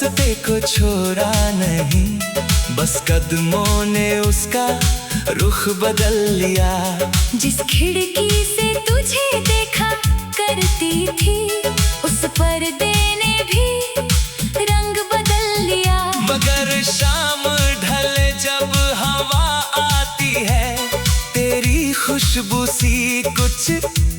रास्ते को छोड़ा नहीं, बस कदमों ने उसका रुख बदल लिया। जिस खिड़की से तुझे देखा करती थी, उस पर्दे ने भी रंग बदल लिया। मगर शाम ढले जब हवा आती है, तेरी खुशबू सी कुछ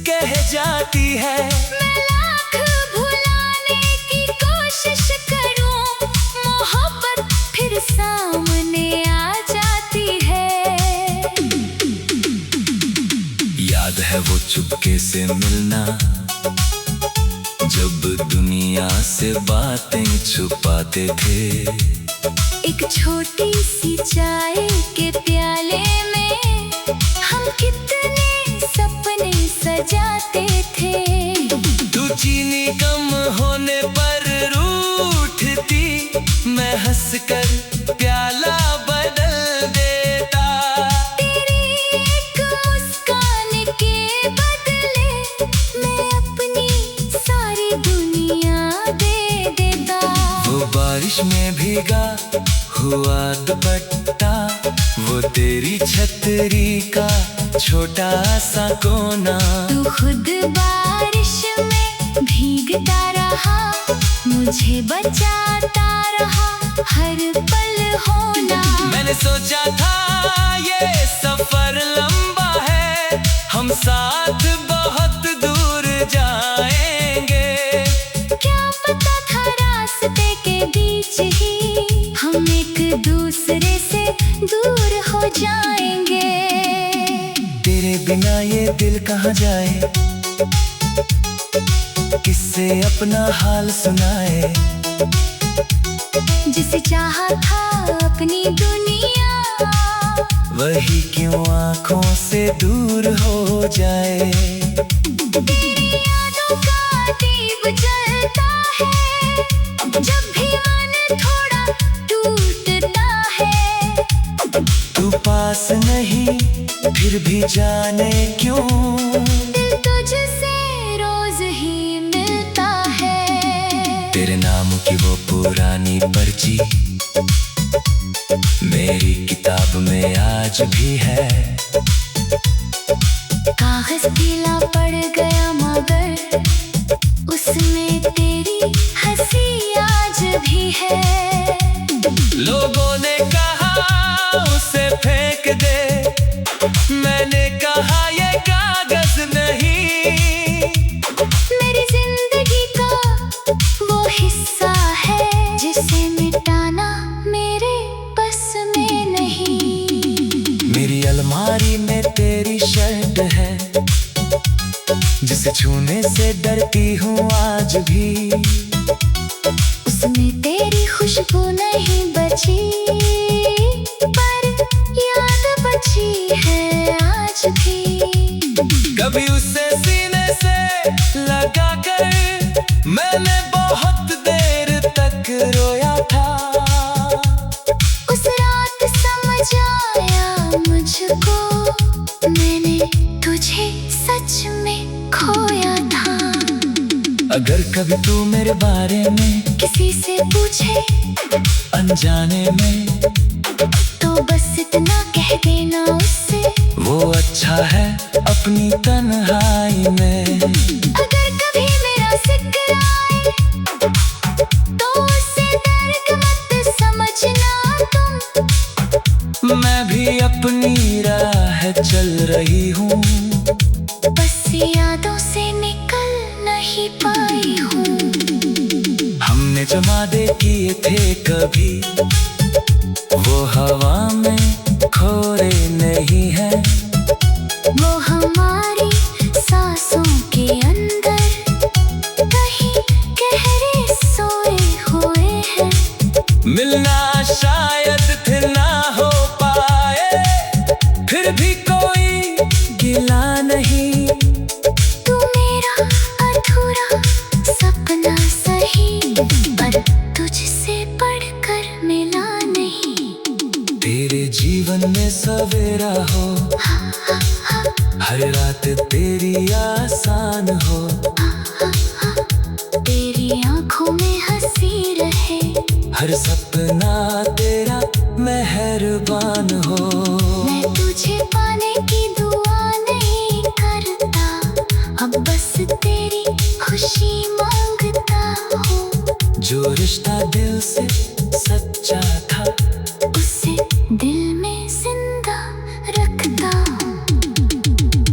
कह जाती है। मैं लाख भुलाने की कोशिश करूं, मोहब्बत फिर सामने आ जाती है। याद है वो चुपके से मिलना, जब दुनिया से बातें छुपाते थे। एक छोटी सी चाय के प्याले में हम कितने सपने सजाते थे। तू चीनी कम होने पर रूठती, मैं हंसकर प्याला बदल देता। तेरी एक मुस्कान के बदले मैं अपनी सारी दुनिया दे देता। वो बारिश में भीगा हुआ दुपट्टा, वो तेरी छतरी का छोटा सा कोना। तू खुद बारिश में भीगता रहा, मुझे बचाता रहा हर पल होना। मैंने सोचा था ये सफर लंबा है, हम साथ बहुत दूर जाएंगे। क्या पता था रास्ते के बीच ही हम एक दूसरे से दूर हो जाएंगे। तेरे बिना ये दिल कहाँ जाए, किससे अपना हाल सुनाए। जिसे चाहा था अपनी दुनिया, वही क्यों आँखों से दूर हो जाए। तेरी यादों का दीप जलता है, जब भी मन थोड़ा टूटता है। तू पास नहीं फिर भी जाने क्यों, दिल तुझसे रोज ही मिलता है। तेरे नाम की वो पुरानी पर्ची मेरी किताब में आज भी है। कागज पीला पड़ गया मगर उसमें तेरी हंसी आज भी है। लोगों ने कहा उसे फेंक दे, मैंने कहा ये कागज नहीं। मेरी जिंदगी का वो हिस्सा है, जिसे मिटाना मेरे बस में नहीं। मेरी अलमारी में तेरी शर्ट है, जिसे छूने से डरती हूँ आज भी। उसमें तेरी खुशबू नहीं बची, पर याद बची है आज भी। कभी उसे सीने से लगा कर मैंने बहुत देर तक रोया था। उस रात समझ आया मुझको, मैंने तुझे सच में खोया था। अगर कभी तू मेरे बारे में किसी से पूछे अनजाने में, तो बस इतना कह देना उससे, वो अच्छा है अपनी तन्हाई में। अगर कभी मेरा जिक्र आए, तो उसे दर्द मत समझना तुम। मैं भी अपनी राह चल रही हूँ, बस यादों से निकल नहीं पाई हूँ। हमने जो वादे किए थे कभी, वो हवा में खोए नहीं है। वो हमारी सांसों के अंदर कहीं गहरे सोए हुए हैं। मिलना शायद फिर ना हो पाए, फिर भी कोई गिला नहीं। तू मेरा अधूरा सपना सही, पर तुझसे बढ़कर मिला नहीं। तेरे जीवन में सवेरा हो, हर रात तेरी आसान हो। तेरी आंखों में हंसी रहे, हर सपना तेरा मेहरबान हो। मैं तुझे पाने की दुआ नहीं करता, अब बस तेरी खुशी मांगता हूँ। जो रिश्ता दिल से सच्चा था, उसे दिल में जिंदा रखता हूँ।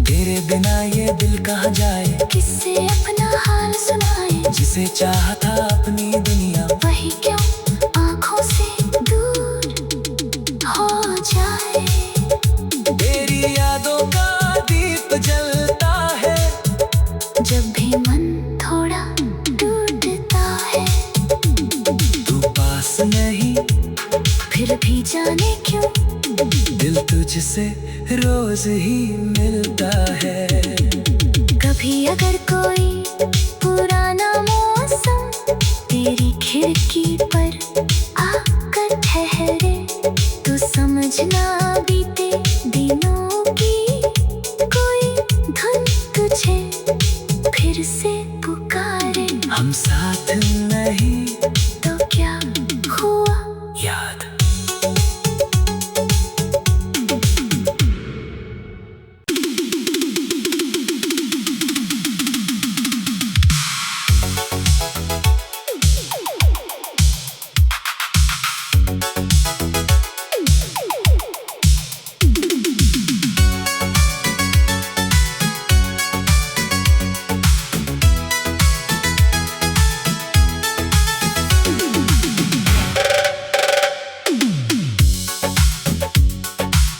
तेरे बिना ये दिल कहाँ जाए, किससे अपना हाल सुनाए। जिसे चाहा था अपनी दुनिया, वही क्यों आँखों से दूर हो जाए। तेरी यादों का दीप जलता है, जब भी मन थोड़ा टूटता है। तू पास नहीं फिर भी जाने क्यों दिल तुझसे रोज ही मिलता है। कभी अगर कोई पुराना मौसम तेरी खिड़की पर आकर ठहरे, तो समझना बीते दिनों की कोई धुन तुझे फिर से पुकारे। हम साथ नहीं तो क्या हुआ, याद।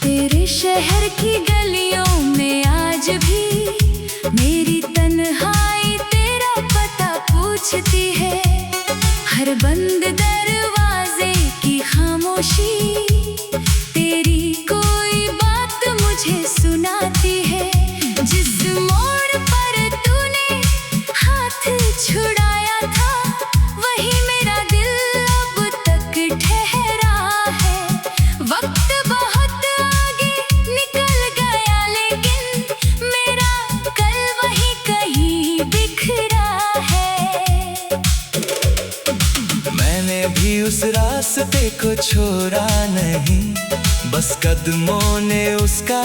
तेरे शहर की गलियों में आज भी मेरी तन्हाई तेरा पता पूछती है। हर बंद दरवाजे की खामोशी तेरी कोई बात मुझे सुनाती है। जिस मोड़ पर तूने हाथ छुड़ाया था, वही मेरा दिल अब तक ठहरा है। वक्त बहुत आगे निकल गया, लेकिन मेरा कल वही कहीं बिखरा है। मैंने भी उस रास्ते को छोड़ा नहीं, बस कदमों ने उसका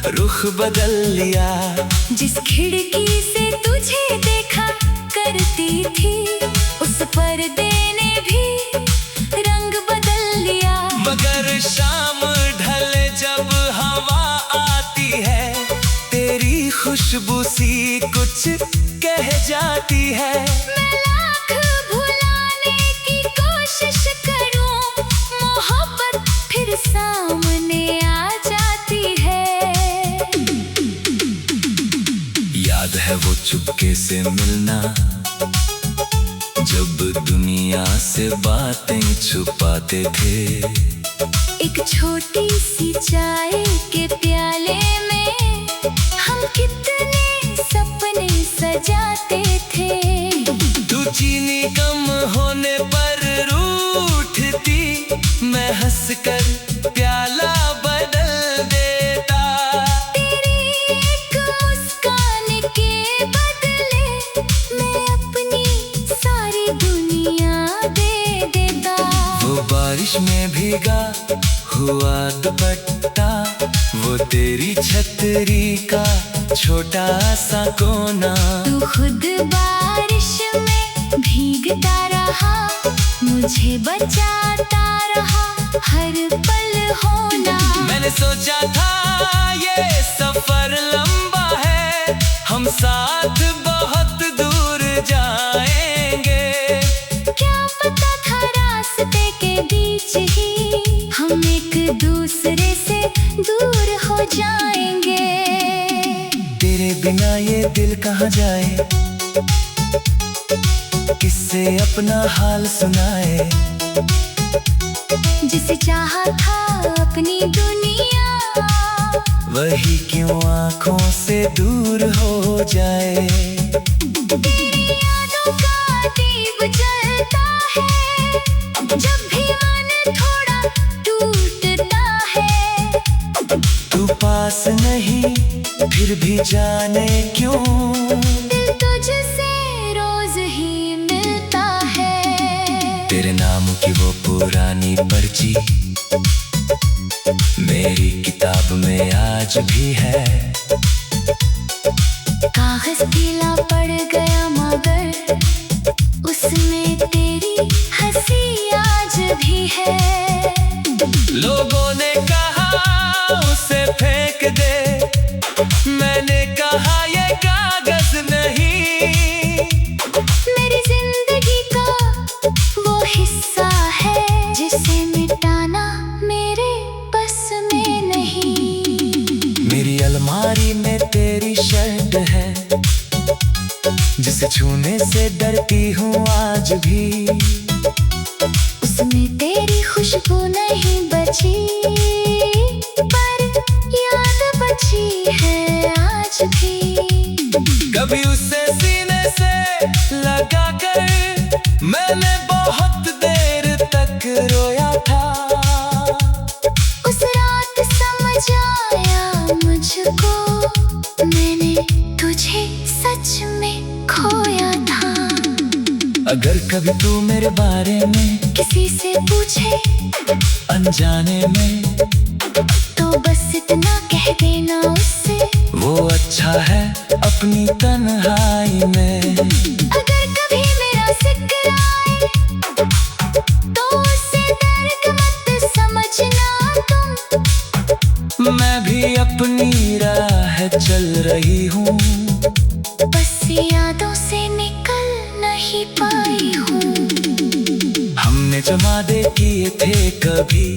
रुख बदल लिया। जिस खिड़की से तुझे देखा करती थी, उस पर्दे ने भी रंग बदल लिया। मगर शाम ढले जब हवा आती है, तेरी खुशबू सी कुछ कह जाती है। मैं लाख भुलाने की कोशिश करूं, मोहब्बत फिर सामने आ जाती है। याद है वो चुपके से मिलना, जब दुनिया से बातें छुपाते थे। एक छोटी सी चाय के प्याले में हम कितने सपने सजाते थे। तू चीनी कम होने पर रूठती, मैं हंसकर प्याला बदल देता। तेरी एक मुस्कान के बदले मैं अपनी सारी दुनिया दे देता। वो बारिश में भीगा हुआ दुपट्टा, वो तेरी छतरी का छोटा सा कोना। तू खुद बारिश में भीगता रहा, मुझे बचाता रहा हर पल होना। मैंने सोचा था ये सफर लंबा है, हम साथ बहुत दूर जाएंगे। क्या पता था रास्ते के बीच ही हम एक दूसरे से दूर हो जाएंगे। तेरे बिना ये दिल कहाँ जाए, किससे अपना हाल सुनाए। जिसे चाहा था अपनी दुनिया, वही क्यों आँखों से दूर हो जाए। तेरी यादों का दीप जलता है, जब भी मन थोड़ा टूटता है। तू पास नहीं फिर भी जाने क्यों, दिल तुझसे रोज ही मिलता है। तेरे नाम की वो पुरानी पर्ची मेरी किताब में आज भी है। कागज पीला पड़ गया मगर उसमें तेरी हंसी आज भी है। लोगों ने कहा उसे फेंक दे, मैंने कहा ये कागज नहीं। मेरी जिंदगी का वो हिस्सा है जिसे मिटाना मेरे बस में नहीं। मेरी अलमारी में तेरी शर्ट है जिसे छूने से डरती हूँ आज भी। उसमें तेरी खुशबू नहीं बची पर याद बची है आज भी। कभी उसे सीने से लगा कर मैंने बहुत देर तक रोया था। उस रात समझ आया मुझको मैंने तुझे सच में खोया था। अगर कभी तू मेरे बारे में किसी से पूछे अनजाने में तो बस इतना कह देना उससे, वो अच्छा है अपनी तन्हाई में। अगर कभी मेरा जिक्र आए तो उसे दर्द मत समझना तुम। मैं भी अपनी राह चल रही हूँ, बस यादों से निकल नहीं पाई हूँ। हमने जो वादे किए थे कभी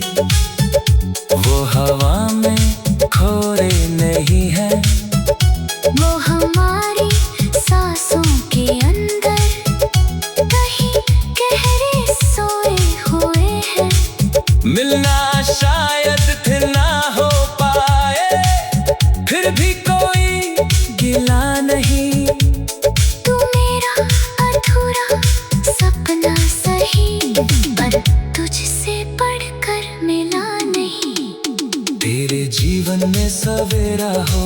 वो हवा में खोरे नहीं है। वो हमारी सांसों के अंदर कहीं गहरे सोए हुए हैं। मिलना शायद फिर ना हो पाए, फिर भी कोई गिला नहीं। तू मेरा अधूरा सपना सही पर तुझसे बढ़कर मिला नहीं। तेरे जीवन में सवेरा हो,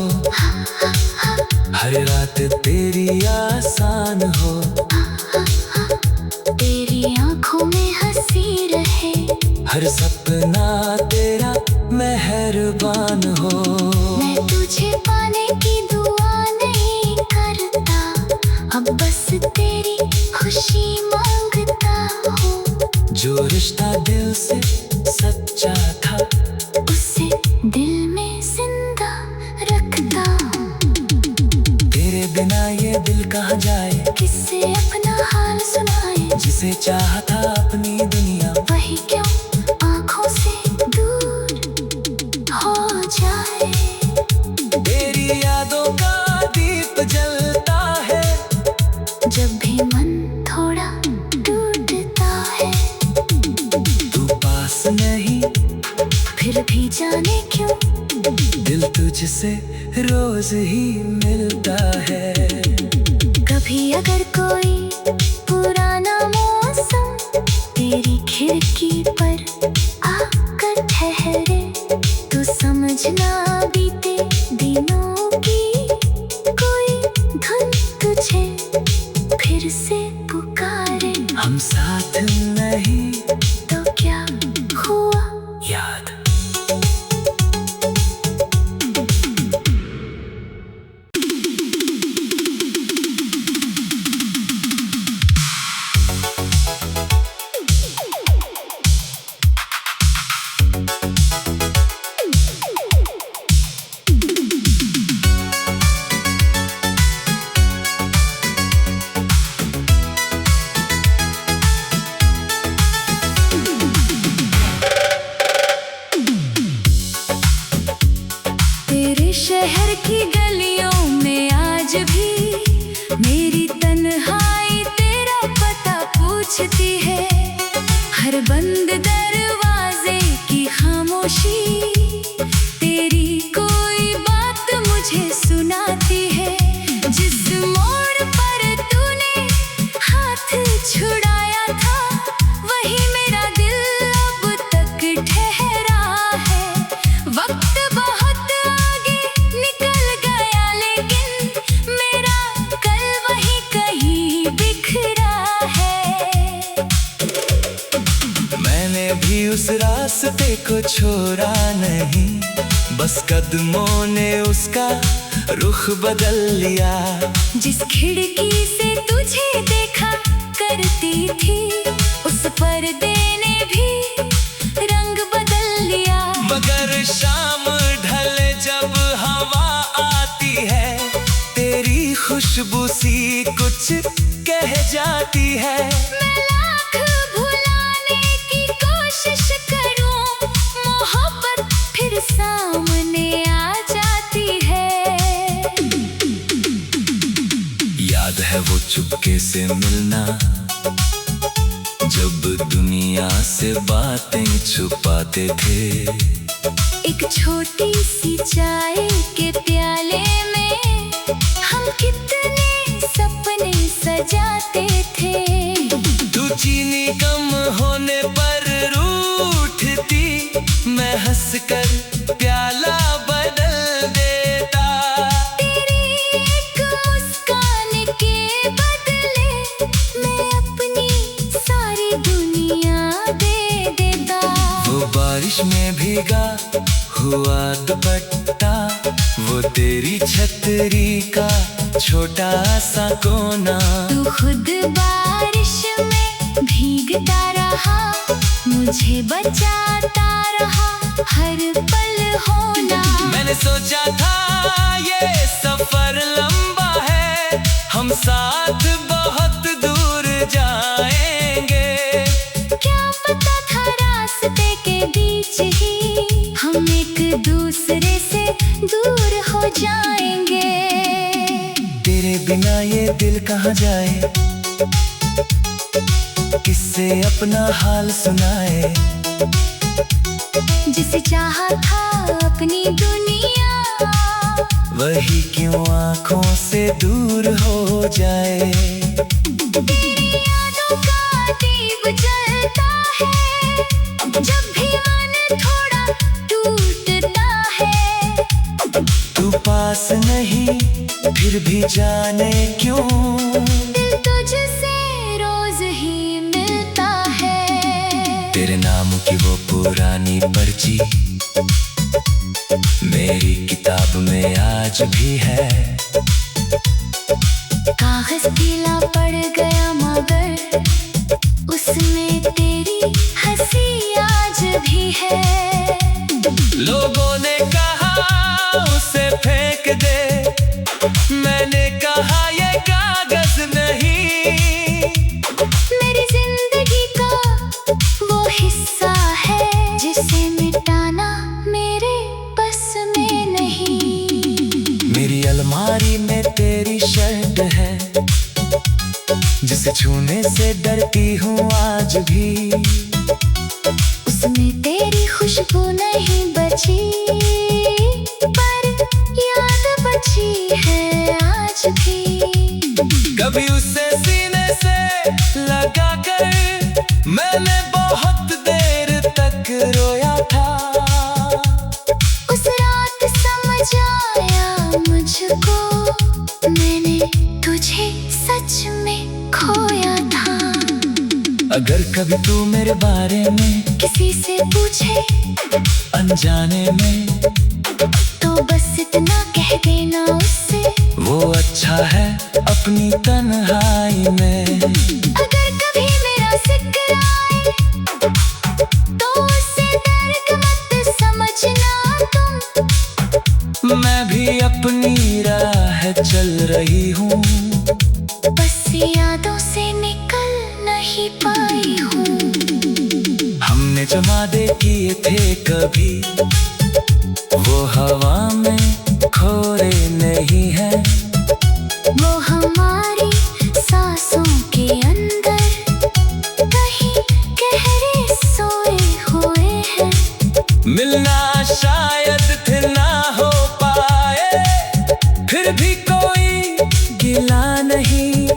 हर रात तेरी आसान हो। तेरी आंखों में हंसी रहे, हर सपना तेरा मेहरबान हो। मैं तुझे पाने की दुआ नहीं करता, अब बस तेरी खुशी मांगता हूँ। जो रिश्ता दिल से सच्चा था उसे दिल में जिंदा रखता हूँ। तेरे बिना ये दिल कहाँ जाए, किससे अपना हाल सुनाए। जिसे चाहा था अपनी दुनिया वही क्यों आंखों से दूर हो जाए। तेरी यादों का दीप जलता है जब भी मन थोड़ा टूटता है। तू पास नहीं फिर भी जाने क्यों दिल तुझसे रोज ही मिलता है। कभी अगर कोई पुराना मौसम तेरी खिड़की पर आकर ठहरे तो समझना बीते दिनों की कोई धुन तुझे फिर से पुकारे। हम साथ नहीं तो क्या हुआ याद। तेरे शहर की गलियों में आज भी मेरी तन्हाई तेरा पता पूछती है। हर बंद दरवाजे की खामोशी तेरी कोई बात मुझे सुनाती है। जिस मोड़ पर तूने हाथ छुड़ाया था वही मेरा दिल अब तक ठहरा है। वक्त बहुत आगे निकल गया लेकिन मेरा कल वही कहीं बिखरा है। मैं रास्ते को छोड़ा नहीं, बस कदमों ने उसका रुख बदल लिया। जिस खिड़की से तुझे देखा करती थी, उस पर्दे ने भी रंग बदल लिया। मगर शाम ढले जब हवा आती है, तेरी खुशबू सी कुछ कह जाती है। मैं लाख भुलाने की कोशिश करूं, मोहब्बत फिर सामने आ जाती है। याद है वो चुपके से मिलना, जब दुनिया से बातें छुपाते थे। एक छोटी सी चाय के प्याले में हम कितने सपने सजाते थे। तू चीनी कम होने पर रूठती, मैं हंसकर प्याला बदल देता। तेरी एक मुस्कान के बदले मैं अपनी सारी दुनिया दे देता। वो बारिश में भीगा हुआ दुपट्टा, वो तेरी छतरी का छोटा सा कोना। तू खुद बारिश में भीगता रहा, मुझे बचाता रहा हर पल होना। मैंने सोचा था ये सफर लंबा है, हम साथ बहुत दूर जाएंगे। क्या पता था रास्ते के बीच ही हम एक दूसरे से दूर हो जाएंगे। तेरे बिना ये दिल कहाँ जाए, किससे अपना हाल सुनाए। जिसे चाहा था अपनी दुनिया, वही क्यों आँखों से दूर हो जाए। तेरी यादों का दीप जलता है, जब भी मन थोड़ा टूटता है। तू पास नहीं फिर भी जाने क्यों, दिल तुझसे रोज ही मिलता है। तेरे नाम की वो पुरानी पर्ची मेरी किताब में आज भी है। कागज गीला पड़ गया मगर उसमें तेरी हंसी आज भी है। लोगों ने कहा उसे फेंक दे, मैंने कहा ये कागज नहीं। मेरी जिंदगी का वो हिस्सा है, जिसे मिटाना मेरे बस में नहीं। मेरी अलमारी में तेरी शर्ट है, जिसे छूने से डरती हूँ आज भी। उसमें तेरी खुशबू नहीं बची, पर याद बची है आज भी। कभी उसे सीने से लगा कर मैंने बहुत देर तक रोया था। उस रात समझ आया मुझको, मैंने तुझे सच में खोया था। अगर कभी तू मेरे बारे में किसी से पूछे अनजाने में, तो बस इतना कह देना उससे, वो अच्छा है अपनी तन्हाई में। अगर कभी मेरा जिक्र आए तो उससे डर मत समझना तुम। मैं भी अपनी राह चल रही हूँ, बस यादों से निकल नहीं पाई हूँ। हमने जो वादे किए थे कभी, वो हवा में खोए नहीं है। वो हमारी सांसों के अंदर कहीं गहरे सोए हुए हैं। मिलना शायद फिर ना हो पाए, फिर भी कोई गिला नहीं।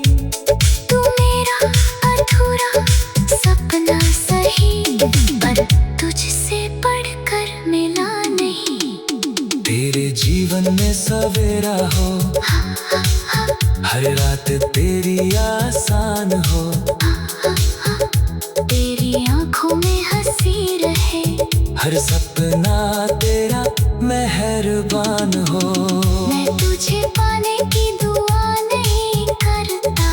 तू मेरा अधूरा सपना सही, पर तुझसे बढ़कर मिला नहीं। तेरे जीवन में सवेरा हो, हर रात तेरी आसान हो। तेरी तेरी आंखों में हंसी रहे, हर सपना तेरा मेहरबान हो। मैं तुझे पाने की दुआ नहीं करता,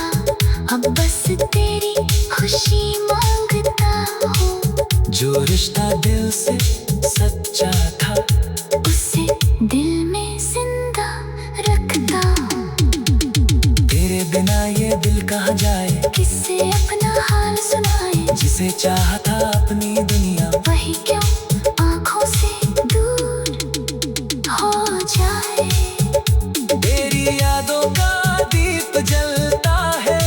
अब बस तेरी खुशी मांगता हूँ। जो रिश्ता दिल से सच्चा था, उसे दिल में जिंदा रखता हूँ। तेरे बिना ये दिल कहाँ जाए, किससे अपना हाल सुनाए, जिसे चाहा था अपनी दुनिया वही क्यों आंखों से दूर हो जाए। तेरी यादों का दीप जलता है,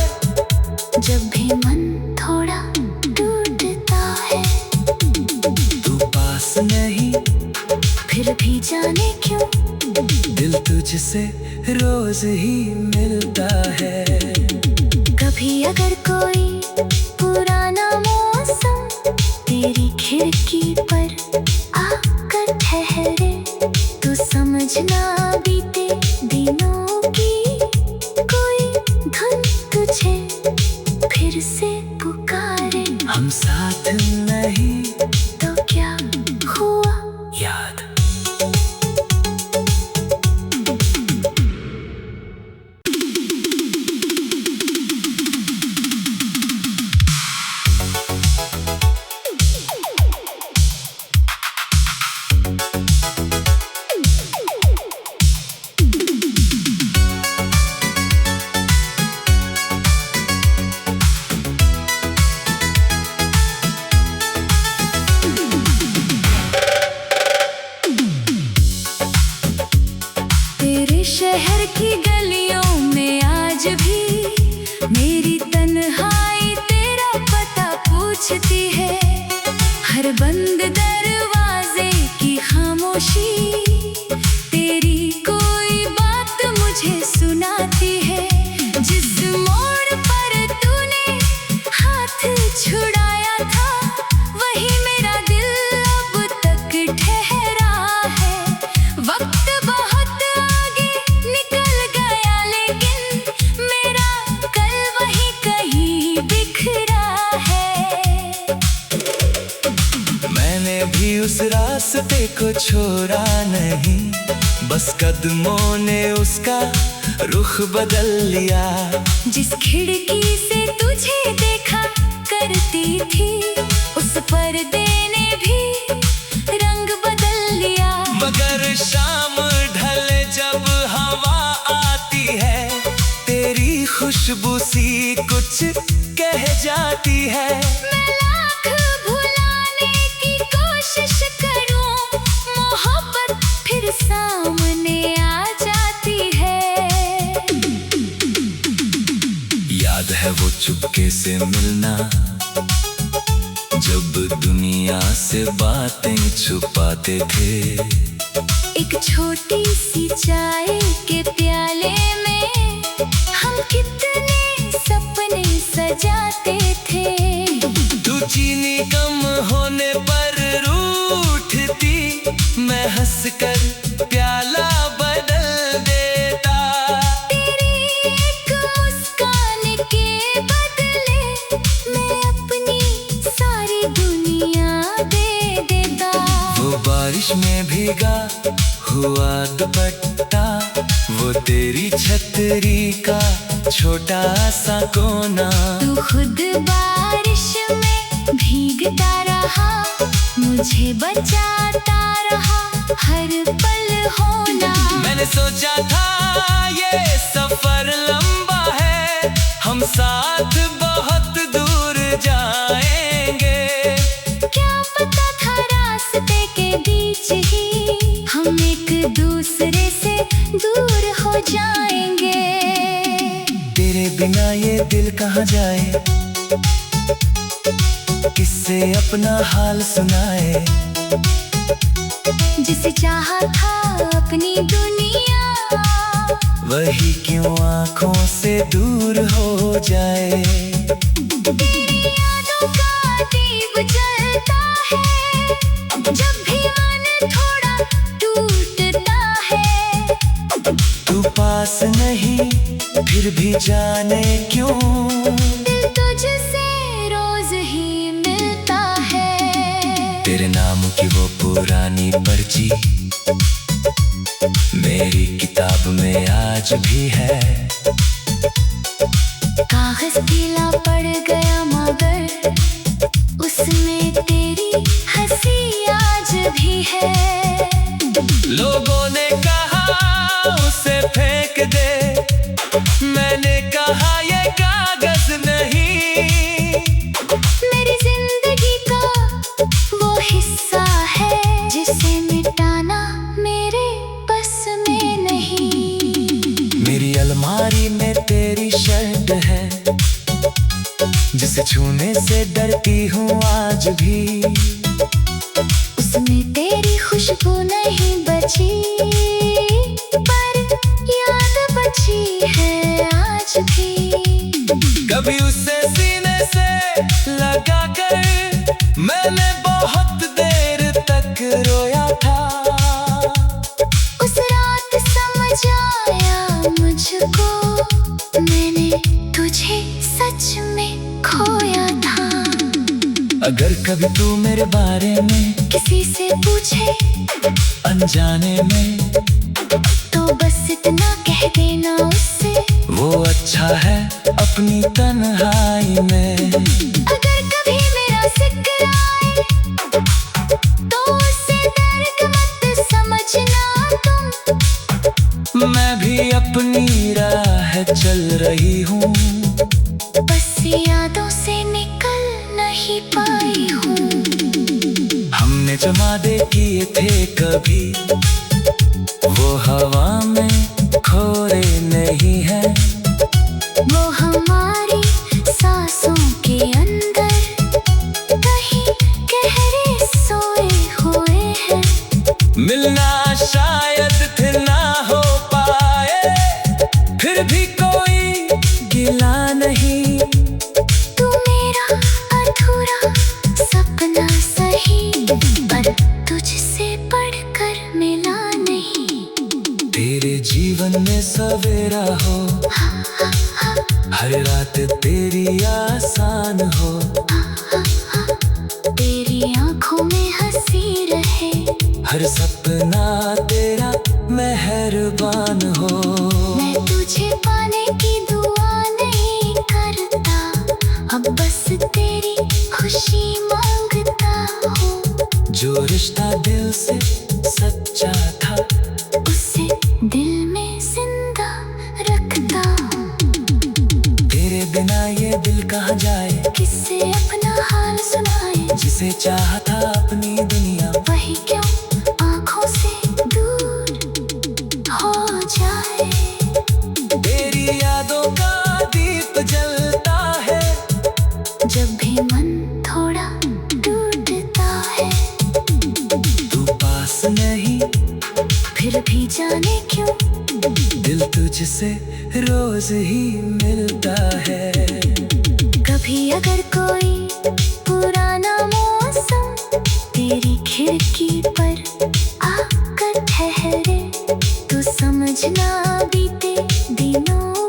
जब भी मन थोड़ा टूटता है। तू पास नहीं फिर भी जाने क्यों दिल तुझसे रोज ही मिलता है। कभी अगर कोई पुराना मौसम तेरी खिड़की पर आकर ठहरे, तो समझना बीते दिनों की कोई धुन तुझे फिर से पुकारे। हम साथ नहीं तो क्या हुआ, याद। तेरे शहर की गलियों में आज भी मेरी तन्हाई तेरा पता पूछती है। हर बंद दरवाजे की खामोशी तेरी कोई बात मुझे सुनाती है। जिस मोड़ पर तूने हाथ छुड़ाया था, वही मेरा दिल अब तक ठहरा है। वक्त बहुत आगे निकल गया, लेकिन मेरा कल वही कहीं बिखरा है। मैंने भी उस रास्ते को छोड़ा नहीं, बस कदमों ने उसका रुख बदल लिया। जिस खिड़की से तुझे देखा करती थी, उस पर्दे ने भी रंग बदल लिया। मगर शाम ढले जब हवा आती है, तेरी खुशबू सी कुछ कह जाती है। मैं लाख भुलाने की कोशिश करूं, मोहब्बत फिर सामने आ जाती है। याद है वो चुपके से मिलना, जब दुनिया से बातें छुपाते थे। एक छोटी सी चाय के प्याले में हम कितने सपने सजाते थे। तू चीनी कम होने पर रूठती, मैं हंसकर प्याला बदल देता। तेरी एक मुस्कान के बदले मैं अपनी सारी दुनिया दे देता। वो बारिश में भीगा हुआ दुपट्टा, वो तेरी छतरी का छोटा सा कोना। तू खुद बारिश में भीगता रहा, मुझे बचाता रहा हर पल होना। मैंने सोचा था ये सफर लंबा है, हम साथ बहुत दूर जाएंगे। क्या पता था रास्ते के बीच ही हम एक दूसरे से दूर हो जाएंगे। तेरे बिना ये दिल कहाँ जाए, किससे अपना हाल सुनाए। जिसे चाहा था अपनी दुनिया, वही क्यों आंखों से दूर हो जाए। तेरी यादों का दीप जलता है, जब भी मन थोड़ा टूटता है। तू पास नहीं फिर भी जाने क्यों दिल तुझसे रोज ही मिलता पुरानी पर्ची मेरी किताब में आज भी है। कागज पीला पड़ गया मगर उसमें तेरी हंसी आज भी है। लोगों ने कहा उसे फेंक दे, मैंने कहा ये कागज नहीं। मेरी जिंदगी का वो हिस्सा है जिसे मिटाना मेरे बस में नहीं। मेरी अलमारी में तेरी शर्ट है जिसे छूने से डरती हूँ आज भी। उसमें तेरी खुशबू नहीं बची पर याद बची है आज भी। कभी उसे सीने से लगा कर मैंने बहुत देर तक रोया था। उस रात समझ आया मुझको मैंने तुझे सच में खोया था। अगर कभी तू मेरे बारे में किसी से पूछे अनजाने में तो बस इतना कह देना उससे, वो अच्छा है अपनी तन्हाई में। अगर कभी मेरा जिक्र आए तो उसे दर्द मत समझना तुम। मैं भी अपनी राह चल रही हूँ, बस यादों से निकल नहीं पाई हूँ। हमने जो वादे किए थे कभी वो हवा में खोए नहीं है। वो हमारी सांसों के अंदर कहीं गहरे सोए हुए हैं। मिलना शायद फिर ना हो पाए, फिर भी कोई गिला नहीं। तू मेरा अधूरा सपना सही पर तुझसे बढ़कर मिला नहीं। तेरे जीवन में सवेरा हो, हर रात तेरी आसान हो। तेरी आंखों में हंसी रहे, हर सपना तेरा मेहरबान हो। मैं तुझे पाने की दुआ नहीं करता, अब बस तेरी खुशी मांगता हूँ। जो रिश्ता दिल से सच्चा था उसे दिल में जिंदा रखता हूँ। तेरे बिना ये दिल कहाँ जाए, किससे अपना हाल सुनाए। जिसे चाहा था अपनी दुनिया वही क्यों आंखों से दूर हो जाए। तेरी यादों का दीप जलता है जब भी मन थोड़ा टूटता है। तू पास नहीं फिर भी जाने क्यों दिल तुझसे रोज ही मिलता है। कभी अगर कोई पुराना मौसम तेरी खिड़की पर आकर ठहरे तो समझना बीते दिनों